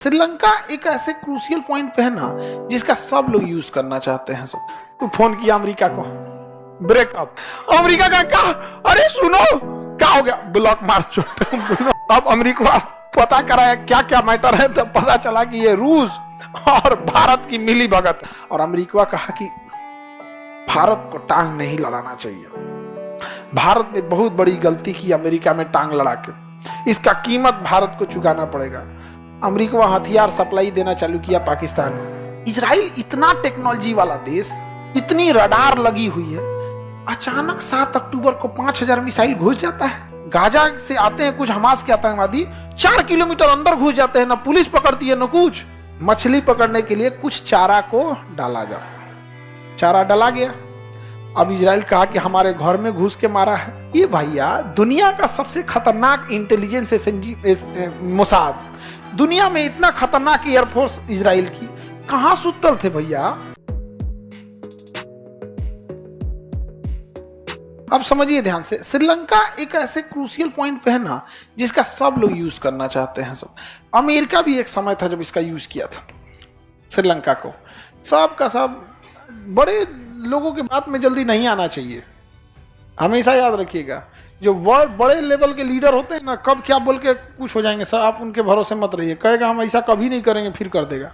श्रीलंका एक ऐसे crucial point पे है ना जिसका सब लोग यूज करना चाहते हैं। सब तो फोन किया अमेरिका को, ब्रेकअप। अमेरिका का क्या? अरे सुनो क्या हो गया, ब्लॉक मार छोड़। अब अमेरिका पता कराया क्या क्या मैटर है, तो पता चला कि ये रूस और भारत की मिली भगत। और अमेरिका कहा कि भारत को टांग नहीं लड़ाना चाहिए। भारत ने बहुत बड़ी गलती की अमेरिका में टांग लड़ा के, इसका कीमत भारत को चुकाना पड़ेगा। अमेरिका हथियार सप्लाई देना चालू किया पाकिस्तान को। इजराइल इतना टेक्नोलॉजी वाला देश, इतनी रडार लगी हुई है, अचानक 7 अक्टूबर को 5000 मिसाइल घुस जाता है। गाजा से आते हैं कुछ हमास के आतंकवादी, 4 किलोमीटर अंदर घुस जाते हैं, ना पुलिस पकड़ती है ना कुछ। मछली पकड़ने के लिए कुछ चारा को डाला गया, चारा डाला गया। अब इजराइल कहा कि हमारे घर में घुस के मारा है। ये भैया दुनिया का सबसे खतरनाक इंटेलिजेंस मोसाद, दुनिया में इतना खतरनाक एयरफोर्स इजराइल की, कहां सुतल थे भैया। अब समझिए ध्यान से, श्रीलंका एक ऐसे क्रूशियल पॉइंट पे है ना जिसका सब लोग यूज करना चाहते हैं। सब अमेरिका भी एक समय था जब इसका यूज किया था श्रीलंका को। सब का सब बड़े लोगों की बात में जल्दी नहीं आना चाहिए, हमेशा याद रखिएगा। जो बड़े लेवल के लीडर होते हैं ना, कब क्या बोल के कुछ हो जाएंगे, सर आप उनके भरोसे मत रहिए। कहेगा हम ऐसा कभी नहीं करेंगे, फिर कर देगा।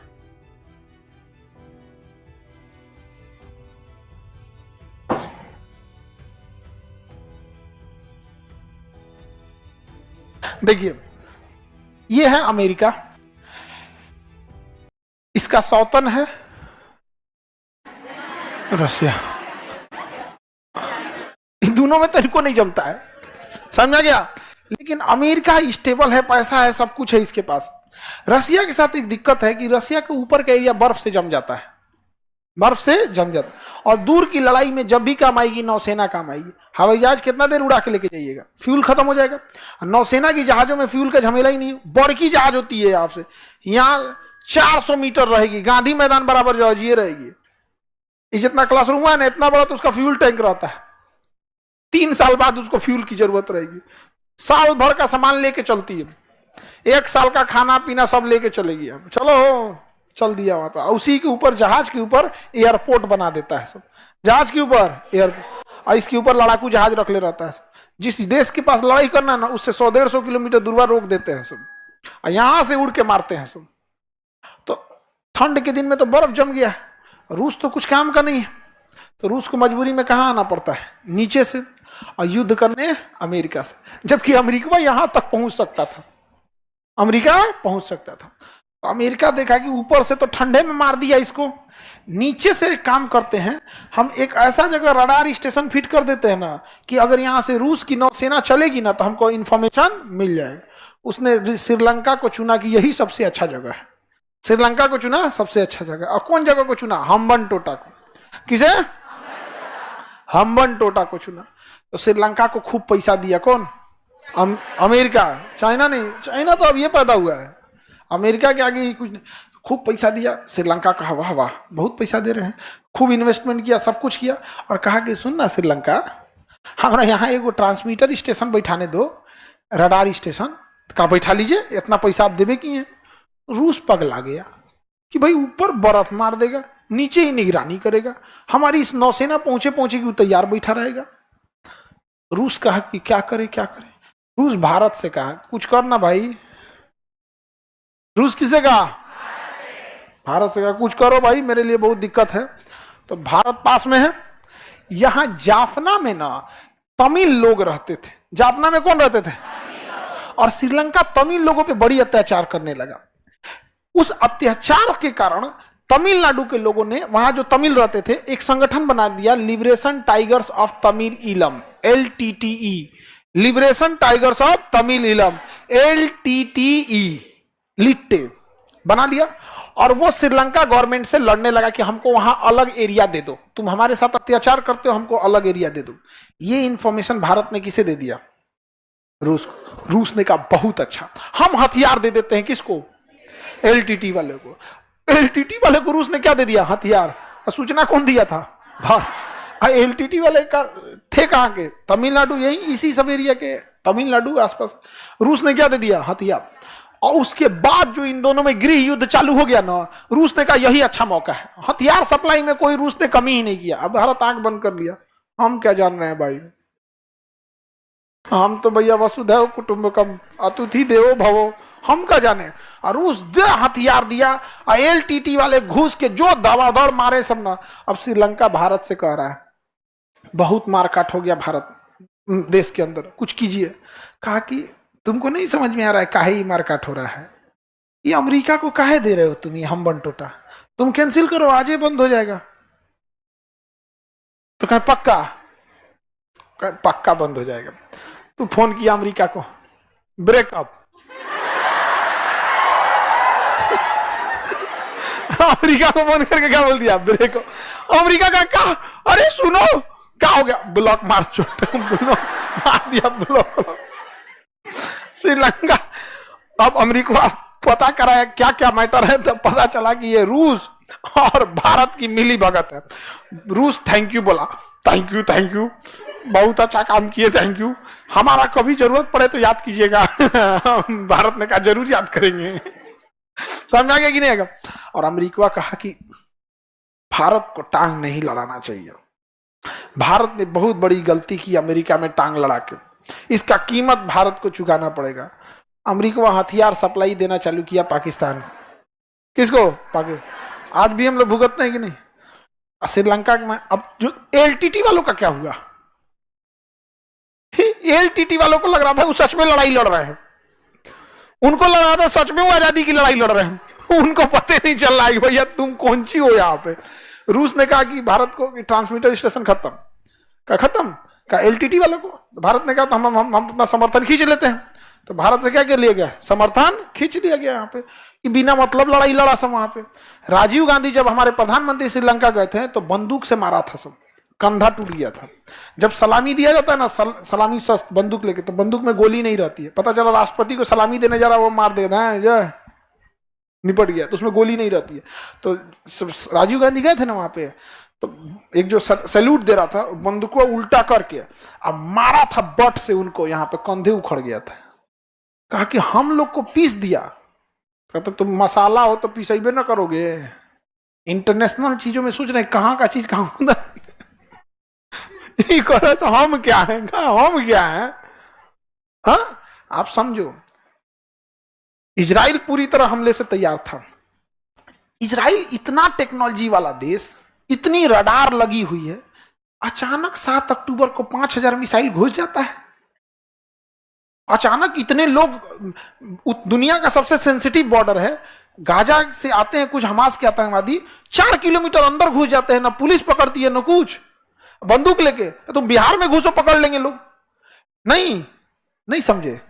देखिए ये है अमेरिका, इसका सौतन है रशिया। इन दोनों में तो इनको नहीं जमता है, समझा गया। लेकिन अमेरिका स्टेबल है, पैसा है, सब कुछ है इसके पास। रशिया के साथ एक दिक्कत है कि रशिया के ऊपर का एरिया बर्फ से जम जाता है, बर्फ से जम जाता है। और दूर की लड़ाई में जब भी काम आएगी नौसेना काम आएगी। हवाई जहाज कितना देर उड़ा के लेके जाइएगा, फ्यूल खत्म हो जाएगा। नौसेना की जहाजों में फ्यूल का झमेला ही नहीं है। बड़की जहाज होती है आपसे, यहाँ 400 मीटर रहेगी, गांधी मैदान बराबर जहाज ये रहेगी। जितना क्लासरूम है ना इतना बड़ा, तो उसका फ्यूल टैंक रहता है। 3 साल बाद उसको फ्यूल की जरूरत रहेगी। साल भर का सामान लेके चलती है, 1 साल का खाना पीना सब लेके चलेगी। अब चलो चल दिया वहां पर। उसी के ऊपर, जहाज के ऊपर एयरपोर्ट बना देता है सब। जहाज के ऊपर एयरपोर्ट, और इसके ऊपर लड़ाकू जहाज रख ले रहता है। जिस देश के पास लड़ाई करना ना, उससे 100-150 किलोमीटर दूर रोक देते हैं सब, और यहां से उड़ के मारते हैं सब। तो ठंड के दिन में तो बर्फ जम गया। रूस तो कुछ काम का नहीं है, तो रूस को मजबूरी में कहां आना पड़ता है, नीचे से, और युद्ध करने अमेरिका से। जबकि अमेरिका यहां तक पहुंच सकता था, अमेरिका पहुंच सकता था। तो अमेरिका देखा कि ऊपर से तो ठंडे में मार दिया इसको, नीचे से काम करते हैं हम, एक ऐसा जगह रडार स्टेशन फिट कर देते हैं ना कि अगर यहां से रूस की नौसेना चलेगी ना तो हमको इंफॉर्मेशन मिल जाएगा। उसने श्रीलंका को चुना कि यही सबसे अच्छा जगह है। श्रीलंका को चुना सबसे अच्छा जगह। और कौन जगह को चुना? हम्बनटोटा को। किसे? हम्बनटोटा को चुना। तो श्रीलंका को खूब पैसा दिया कौन? अमेरिका। चाइना नहीं, चाइना तो अब ये पैदा हुआ है, अमेरिका के आगे कुछ नहीं। खूब पैसा दिया। श्रीलंका कहा वाह वाह बहुत पैसा दे रहे हैं, खूब इन्वेस्टमेंट किया, सब कुछ किया। और कहा कि सुन ना श्रीलंका, हमारा यहाँ एगो ट्रांसमीटर स्टेशन बैठाने दो, रडार स्टेशन। कहा बैठा लीजिए, इतना पैसा आप देवे किए हैं। रूस पगला गया कि भाई ऊपर बर्फ मार देगा, नीचे ही निगरानी करेगा, हमारी इस नौसेना पहुंचे कि तैयार बैठा रहेगा। रूस कहा कि क्या करे क्या करे। रूस भारत से कहा कुछ करना भाई। रूस किसे कहा? भारत से कहा कुछ करो भाई, मेरे लिए बहुत दिक्कत है। तो भारत पास में है। यहां जाफना में ना तमिल लोग रहते थे। जाफना में कौन रहते थे? और श्रीलंका तमिल लोगों पे बड़ी अत्याचार करने लगा। उस अत्याचार के कारण तमिलनाडु के लोगों ने, वहां जो तमिल रहते थे, एक संगठन बना दिया, लिबरेशन टाइगर्स ऑफ तमिल इलम, LTTE, liberation tigers of Tamil इलम, LTTE, लिट्टे बना दिया। और वो श्रीलंका गवर्नमेंट से लड़ने लगा कि हमको वहां अलग एरिया दे दो, तुम हमारे साथ अत्याचार करते हो, हमको अलग एरिया दे दो। ये इंफॉर्मेशन भारत ने किसे दे दिया? रूस। रूस ने कहा बहुत अच्छा, हम हथियार दे देते हैं। किसको? LTT वाले को। LTT वाले को रूस ने क्या दे दिया? हथियार। सूचना कौन दिया था? भारत। LTT वाले का थे कहां के? तमिलनाडु, यही इसी सब एरिया के, तमिलनाडु आसपास। रूस ने क्या दे दिया? हथियार। और उसके बाद जो इन दोनों में गृह युद्ध चालू हो गया ना, रूस ने कहा यही अच्छा मौका है, हथियार सप्लाई में कोई रूस ने कमी ही नहीं किया। अब भारत आंख बंद कर लिया, हम क्या जान रहे हैं भाई, हम तो भैया वसुधैव कुटुंबकम अतिथि देवो भवो, हम क्या जाने। और रूस जो हथियार दिया, और एलटीटी वाले घुस के जो दवादौड़ मारे सब ना। अब श्रीलंका भारत से कह रहा है बहुत मारकाट हो गया भारत देश के अंदर, कुछ कीजिए। कहा कि तुमको नहीं समझ में आ रहा है काहे ये मारकाट हो रहा है, ये अमेरिका को काहे दे रहे हो तुम, ये हम बंटोटा, तुम कैंसिल करो आज ही बंद हो जाएगा। तो कहे पक्का, पक्का बंद हो जाएगा। तो फोन किया अमेरिका को, ब्रेकअप। अमेरिका को फोन करके क्या बोल दिया, ब्रेकअप। अमेरिका का कहा अरे सुनो क्या हो गया, ब्लॉक मार, छोटे ब्लॉक मार दिया, ब्लॉक। श्रीलंका, अब अमेरिका पता कराया क्या क्या मैटर है, तो पता चला कि ये रूस और भारत की मिली भगत है। रूस थैंक यू बोला, थैंक यू थैंक यू, बहुत अच्छा काम किए, थैंक यू, हमारा कभी जरूरत पड़े तो याद कीजिएगा। भारत ने कहा जरूर याद करेंगे। समझ आ गया कि नहीं आएगा। और अमेरिका कहा कि भारत को टांग नहीं लड़ाना चाहिए, भारत ने बहुत बड़ी गलती की अमेरिका में टांग लड़ा के, इसका कीमत भारत को चुकाना पड़ेगा। अमेरिका हथियार सप्लाई देना चालू किया पाकिस्तान, किसको, पाकिस्तान। आज भी हम लोग भुगतते हैं कि नहीं। श्रीलंका में अब जो एलटीटी वालों का क्या हुआ, एलटीटी वालों को लग रहा था वो सच में लड़ाई लड़ रहे हैं, उनको लग रहा था सच में वो आजादी की लड़ाई लड़ रहे हैं, उनको पता नहीं चल रहा है भैया तुम कौन सी हो यहाँ पे। रूस ने कहा कि भारत को ट्रांसमीटर स्टेशन खत्म, का खत्म का एलटीटी वालों को, भारत ने कहा तो हम अपना समर्थन खींच लेते हैं। तो भारत से क्या क्या लिया गया, समर्थन खींच लिया गया यहाँ पे, कि बिना मतलब लड़ाई लड़ा सब वहां पे। राजीव गांधी जब हमारे प्रधानमंत्री श्रीलंका गए थे तो बंदूक से मारा था सब, कंधा टूट गया था। जब सलामी दिया जाता है ना, सलामी शस्त्र बंदूक लेके, तो बंदूक में गोली नहीं रहती है, पता चला राष्ट्रपति को सलामी देने जा रहा वो मार देता है, जय निपट गया, तो उसमें गोली नहीं रहती है। तो राजीव गांधी गए थे ना वहां पे, तो एक जो सैल्यूट दे रहा था बंदूक को उल्टा करके अब मारा था बट से उनको, यहाँ पे कंधे उखड़ गया था। कहा कि हम लोग को पीस दिया, कहता तुम मसाला हो तो पीसेबे ना करोगे, इंटरनेशनल चीजों में सोच रहे कहाँ का चीज कहाँ होता। तो हम क्या है, हम क्या है, हाँ आप समझो। इजराइल पूरी तरह हमले से तैयार था। इजराइल इतना टेक्नोलॉजी वाला देश, इतनी रडार लगी हुई है, अचानक 7 अक्टूबर को 5000 मिसाइल घुस जाता है। अचानक इतने लोग, दुनिया का सबसे सेंसिटिव बॉर्डर है, गाजा से आते हैं कुछ हमास के आतंकवादी, 4 किलोमीटर अंदर घुस जाते हैं, ना पुलिस पकड़ती है ना कुछ, बंदूक लेके। तुम बिहार में घुसो पकड़ लेंगे लोग, नहीं नहीं समझे,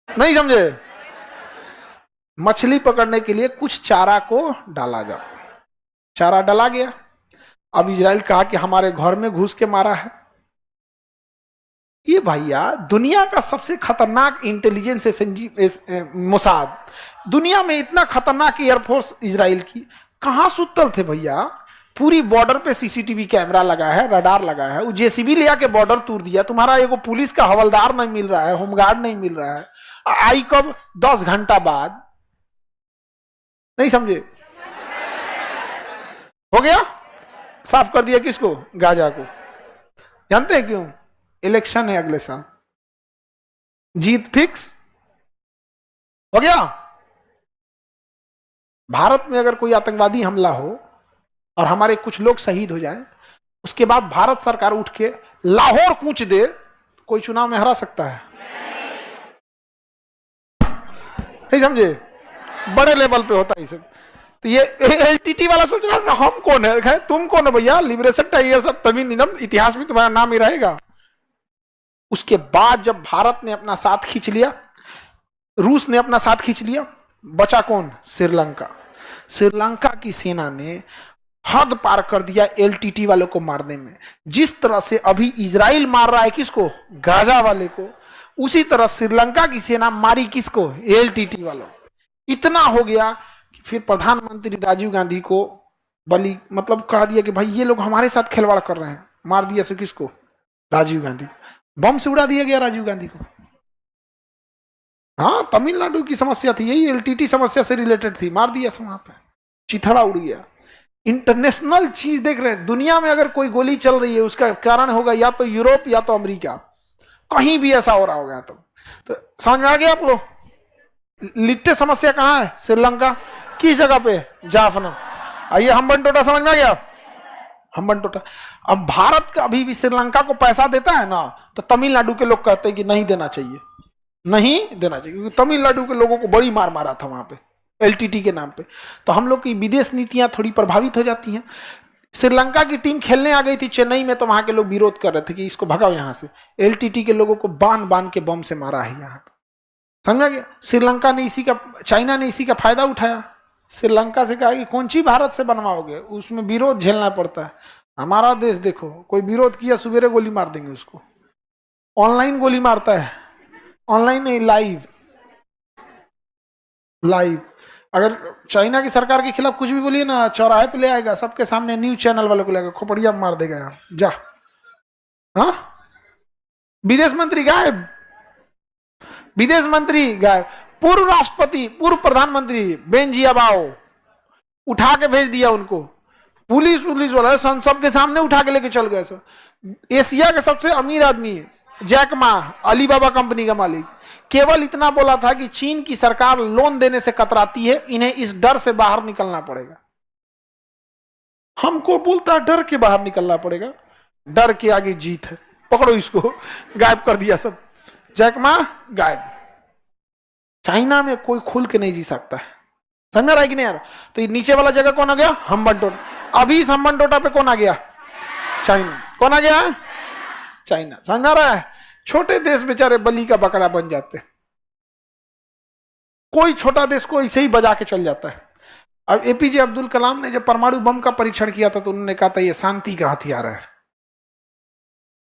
नहीं समझे। मछली पकड़ने के लिए कुछ चारा को डाला गया, चारा डाला गया। अब इजराइल कहा कि हमारे घर में घुस के मारा है। ये भैया दुनिया का सबसे खतरनाक इंटेलिजेंस मोसाद, दुनिया में इतना खतरनाक एयरफोर्स इजराइल की, कहां सुतल थे भैया। पूरी बॉर्डर पे सीसीटीवी कैमरा लगा है, रडार लगा है, वो जेसीबी ले आके बॉर्डर तोड़ दिया। तुम्हारा एगो पुलिस का हवलदार नहीं मिल रहा है, होमगार्ड नहीं मिल रहा है, आई कब 10 घंटा बाद, नहीं समझे। हो गया, साफ कर दिया किसको, गाजा को। जानते हैं क्यों, इलेक्शन है अगले साल, जीत फिक्स हो गया। भारत में अगर कोई आतंकवादी हमला हो और हमारे कुछ लोग शहीद हो जाएं, उसके बाद भारत सरकार उठ के लाहौर कूच दे, कोई चुनाव में हरा सकता है, नहीं समझे। बड़े लेवल पे होता है सब। तो ये एलटीटी वाला सोच रहा था हम कौन है, तुम कौन है भैया, लिबरेशन टाइगर सब तमीम निगम, इतिहास में तुम्हारा नाम ही रहेगा। उसके बाद जब भारत ने अपना साथ खींच लिया, रूस ने अपना साथ खींच लिया, बचा कौन, श्रीलंका। श्रीलंका की सेना ने हद पार कर दिया एलटीटी वालों को मारने में। जिस तरह से अभी इजराइल मार रहा है किसको, गाजा वाले को, उसी तरह श्रीलंका की सेना मारी किसको, एलटीटी वालों। इतना हो गया कि फिर प्रधानमंत्री राजीव गांधी को बली, मतलब कहा दिया कि भाई ये लोग हमारे साथ खिलवाड़ कर रहे हैं, मार दिया से किसको, राजीव गांधी, बम से उड़ा दिया गया राजीव गांधी को। हाँ, तमिलनाडु की समस्या थी, यही एलटीटी समस्या से रिलेटेड थी, मार दिया वहां पे, चिथड़ा उड़ गया। इंटरनेशनल चीज देख रहे हैं, दुनिया में अगर कोई गोली चल रही है उसका कारण होगा या तो यूरोप या तो अमेरिका, कहीं भी ऐसा हो रहा होगा। तो समझ में आ गया आप लोग। लिट्टे समस्या कहाँ है? श्रीलंका। किस जगह पे? जाफना। आइए हम्बनटोटा समझ में आ गया, हम्बनटोटा। अब भारत का अभी भी श्रीलंका को पैसा देता है ना, तो तमिलनाडु के लोग कहते हैं कि नहीं देना चाहिए, नहीं देना चाहिए, क्योंकि तमिलनाडु के लोगों को बड़ी मार मारा था वहां पे एलटीटी के नाम पे। तो हम लोग की विदेश नीतियां थोड़ी प्रभावित हो जाती हैं। श्रीलंका की टीम खेलने आ गई थी चेन्नई में, तो वहां के लोग विरोध कर रहे थे कि इसको भगाओ यहां से। एलटीटी के लोगों को बांध बांध के बम से मारा है यहाँ पे, समझा गया। श्रीलंका ने इसी का, चाइना ने इसी का फायदा उठाया। श्रीलंका से कहा कि कौन सी भारत से बनवाओगे, उसमें विरोध झेलना पड़ता है। हमारा देश देखो, कोई विरोध किया सवेरे गोली मार देंगे उसको, ऑनलाइन गोली मारता है, ऑनलाइन नहीं, लाइव लाइव। अगर चाइना की सरकार के खिलाफ कुछ भी बोलिए ना, चौराहे पे ले आएगा, सबके सामने न्यूज चैनल वालों को लेगा, खोपड़िया मार देगा यार, जा। हाँ, विदेश मंत्री गायब, विदेश मंत्री गायब, पूर्व राष्ट्रपति, पूर्व प्रधानमंत्री बेनजियाबाओ उठा के भेज दिया उनको, पुलिस वाला संसद के सामने उठा के लेके चल गए। सर एशिया के सबसे अमीर आदमी है जैक मा, अलीबाबा कंपनी का मालिक, केवल इतना बोला था कि चीन की सरकार लोन देने से कतराती है, इन्हें इस डर से बाहर निकलना पड़ेगा। हमको बोलता है डर के बाहर निकलना पड़ेगा, डर के आगे जीत है, पकड़ो इसको। गायब कर दिया सब, जैक मा गायब। चाइना में कोई खुल के नहीं जी सकता है, समझ रहा है कि नहीं यार। तो ये नीचे वाला जगह कौन आ गया? हम्बनटोटा। अभी इस हम्बनटोटा पे कौन आ गया? चाइना। कौन आ गया? चाइना। समझ रहा है, छोटे देश बेचारे बलि का बकरा बन जाते हैं, कोई छोटा देश को ऐसे ही बजा के चल जाता है। अब एपीजे अब्दुल कलाम ने जब परमाणु बम का परीक्षण किया था तो उन्होंने कहा था ये शांति का हथियार है,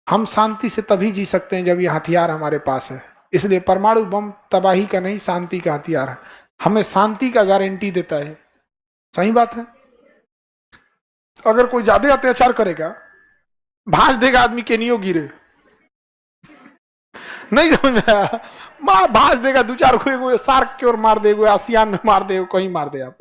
हम शांति से तभी जी सकते हैं जब ये हथियार हमारे पास है। इसलिए परमाणु बम तबाही का नहीं, शांति का हथियार है, हमें शांति का गारंटी देता है। सही बात है। अगर कोई ज्यादा अत्याचार करेगा, भाज देगा आदमी, केनियो गिरे, नहीं समझ में आया, भाज देगा, दो चार को सार्क की ओर मार दे, आसियान में मार दे, कहीं मार दे आप।